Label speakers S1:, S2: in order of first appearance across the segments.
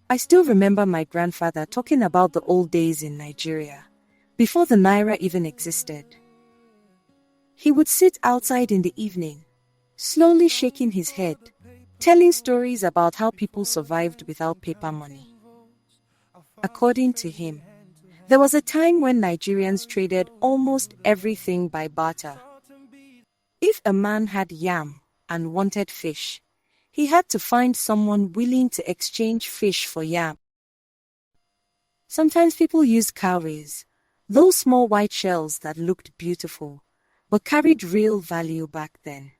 S1: I still remember my grandfather talking about the old days in Nigeria, before the Naira even existed. He would sit outside in the evening, slowly shaking his head, telling stories about how people survived without paper money. According to him, there was a time when Nigerians traded almost everything by barter. If a man had yam and wanted fish, he had to find someone willing to exchange fish for yam. Sometimes people used cowries, those small white shells that looked beautiful, but carried real value back then.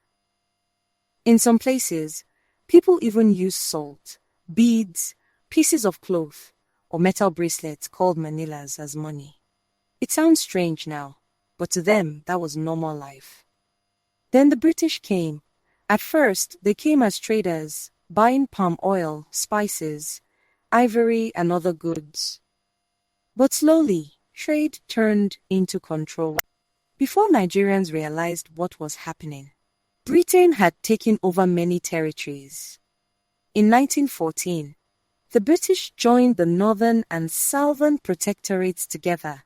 S1: In some places, people even used salt, beads, pieces of cloth, or metal bracelets called manillas as money. It sounds strange now, but to them that was normal life. Then the British came. At first, they came as traders, buying palm oil, spices, ivory, and other goods. But slowly, trade turned into control. Before Nigerians realized what was happening, Britain had taken over many territories. In 1914, the British joined the northern and southern protectorates together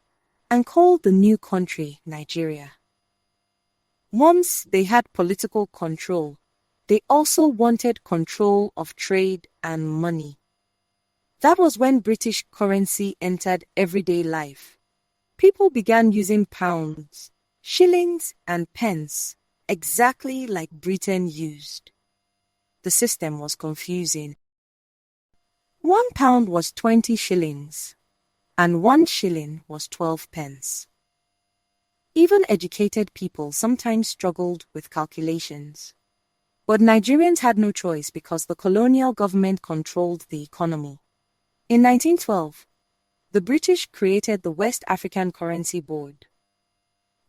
S1: and called the new country Nigeria. Once they had political control, they also wanted control of trade and money. That was when British currency entered everyday life. People began using pounds, shillings, and pence, exactly like Britain used. The system was confusing. 1 pound was 20 shillings, and 1 shilling was 12 pence. Even educated people sometimes struggled with calculations. But Nigerians had no choice because the colonial government controlled the economy. In 1912, the British created the West African Currency Board.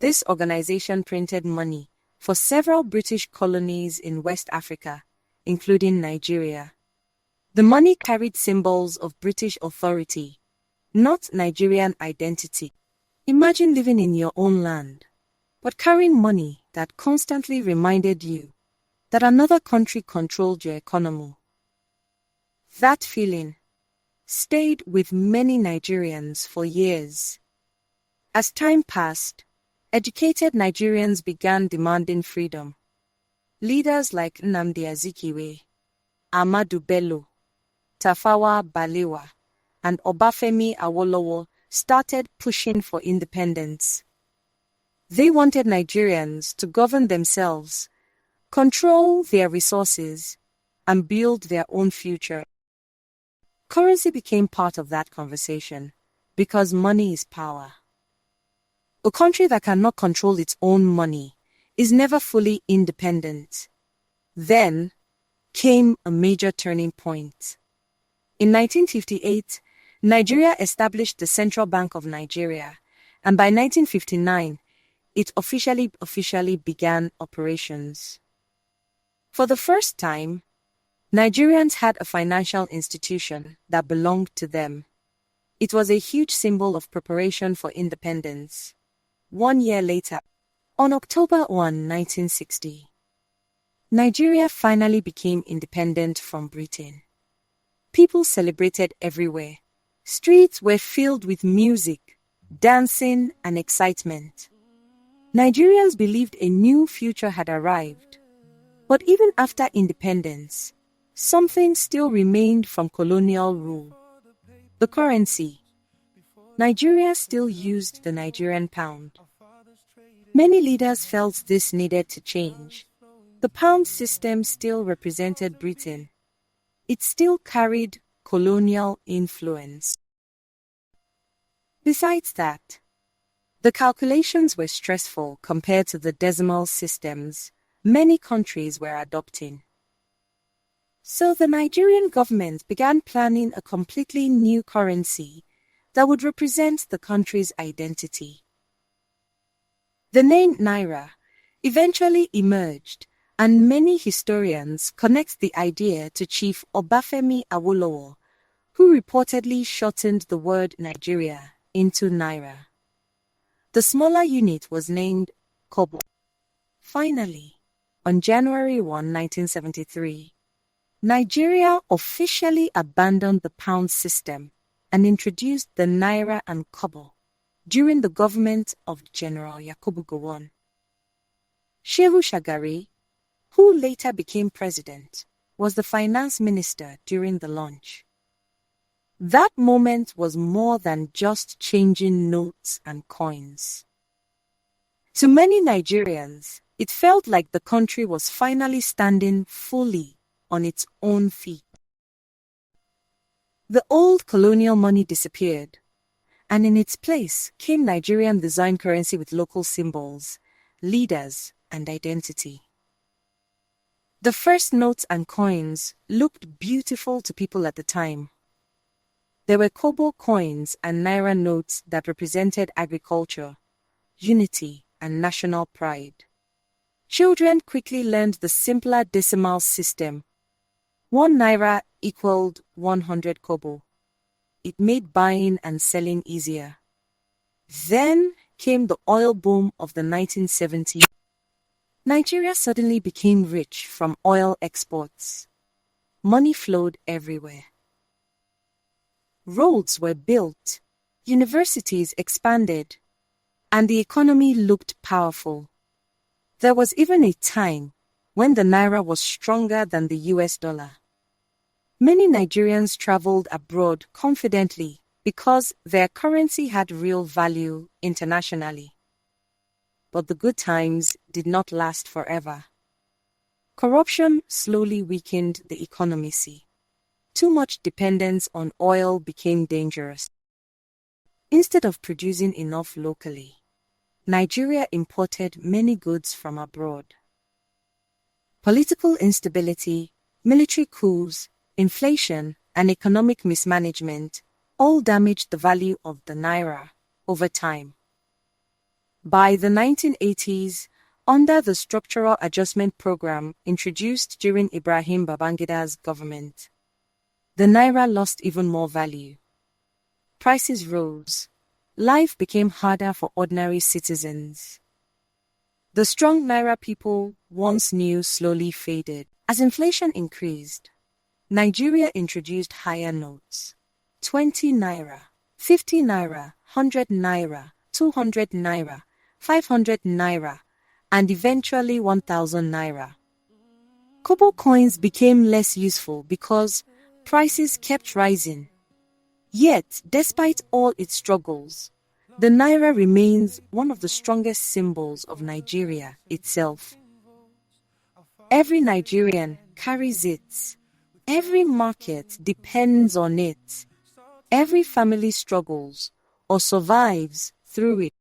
S1: This organization printed money for several British colonies in West Africa, including Nigeria. The money carried symbols of British authority, not Nigerian identity. Imagine living in your own land, but carrying money that constantly reminded you that another country controlled your economy. That feeling stayed with many Nigerians for years. As time passed, educated Nigerians began demanding freedom. Leaders like Nnamdi Azikiwe, Ahmadu Bello, Tafawa Balewa, and Obafemi Awolowo started pushing for independence. They wanted Nigerians to govern themselves, control their resources, and build their own future. Currency became part of that conversation because money is power. A country that cannot control its own money is never fully independent. Then came a major turning point. In 1958, Nigeria established the Central Bank of Nigeria, and by 1959, it officially began operations. For the first time, Nigerians had a financial institution that belonged to them. It was a huge symbol of preparation for independence. 1 year later, on October 1, 1960, Nigeria finally became independent from Britain. People celebrated everywhere. Streets were filled with music, dancing, and excitement. Nigerians believed a new future had arrived. But even after independence, something still remained from colonial rule. The currency. Nigeria still used the Nigerian pound. Many leaders felt this needed to change. The pound system still represented Britain. It still carried colonial influence. Besides that, the calculations were stressful compared to the decimal systems many countries were adopting. So the Nigerian government began planning a completely new currency that would represent the country's identity. The name Naira eventually emerged, and many historians connect the idea to Chief Obafemi Awolowo, who reportedly shortened the word Nigeria into Naira. The smaller unit was named Kobo. Finally, on January 1, 1973, Nigeria officially abandoned the pound system and introduced the naira and kobo during the government of General Yakubu Gowon. Shehu Shagari, who later became president, was the finance minister during the launch. That moment was more than just changing notes and coins. To many Nigerians, it felt like the country was finally standing fully on its own feet. The old colonial money disappeared, and in its place came Nigerian design currency with local symbols, leaders, and identity. The first notes and coins looked beautiful to people at the time. There were kobo coins and naira notes that represented agriculture, unity, and national pride. Children quickly learned the simpler decimal system. 1 naira equaled 100 kobo. It made buying and selling easier. Then came the oil boom of the 1970s. Nigeria suddenly became rich from oil exports. Money flowed everywhere. Roads were built, universities expanded, and the economy looked powerful. There was even a time when the naira was stronger than the US dollar. Many Nigerians traveled abroad confidently because their currency had real value internationally. But the good times did not last forever. Corruption slowly weakened the economy. Too much dependence on oil became dangerous. Instead of producing enough locally, Nigeria imported many goods from abroad. Political instability, military coups, inflation, and economic mismanagement all damaged the value of the naira over time. By the 1980s, under the Structural Adjustment Program introduced during Ibrahim Babangida's government, the naira lost even more value. Prices rose. Life became harder for ordinary citizens. The strong naira people once knew slowly faded. As inflation increased, Nigeria introduced higher notes: 20 naira, 50 naira, 100 naira, 200 naira, 500 naira, and eventually 1,000 naira. Kobo coins became less useful because prices kept rising. Yet, despite all its struggles, the naira remains one of the strongest symbols of Nigeria itself. Every Nigerian carries it. Every market depends on it. Every family struggles or survives through it.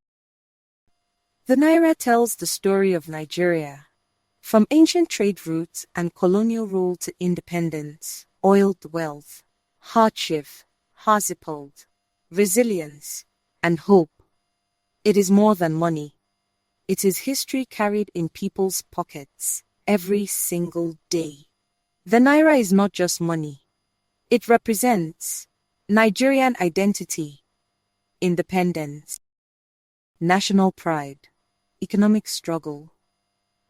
S1: The naira tells the story of Nigeria, from ancient trade routes and colonial rule to independence, oiled wealth, hardship, hardship, resilience, and hope. It is more than money. It is history carried in people's pockets every single day. The naira is not just money. It represents Nigerian identity, independence, national pride, economic struggle,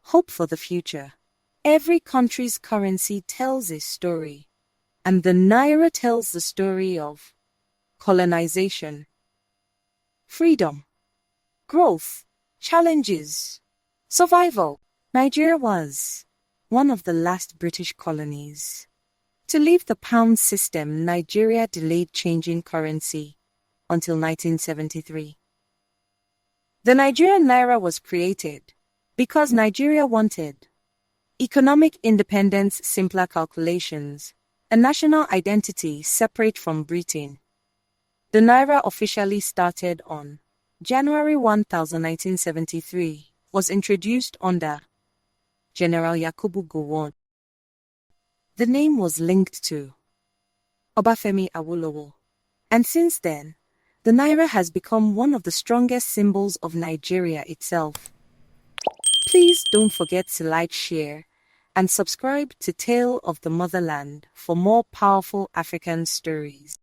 S1: hope for the future. Every country's currency tells a story, and the naira tells the story of colonization, freedom, growth, challenges, survival. Nigeria was one of the last British colonies. To leave the pound system, Nigeria delayed changing currency until 1973. The Nigerian Naira was created because Nigeria wanted economic independence, simpler calculations, a national identity separate from Britain. The Naira officially started on January 1, 1973, was introduced under General Yakubu Gowon. The name was linked to Obafemi Awolowo, and since then, the Naira has become one of the strongest symbols of Nigeria itself. Please don't forget to like, share, and subscribe to Tale of the Motherland for more powerful African stories.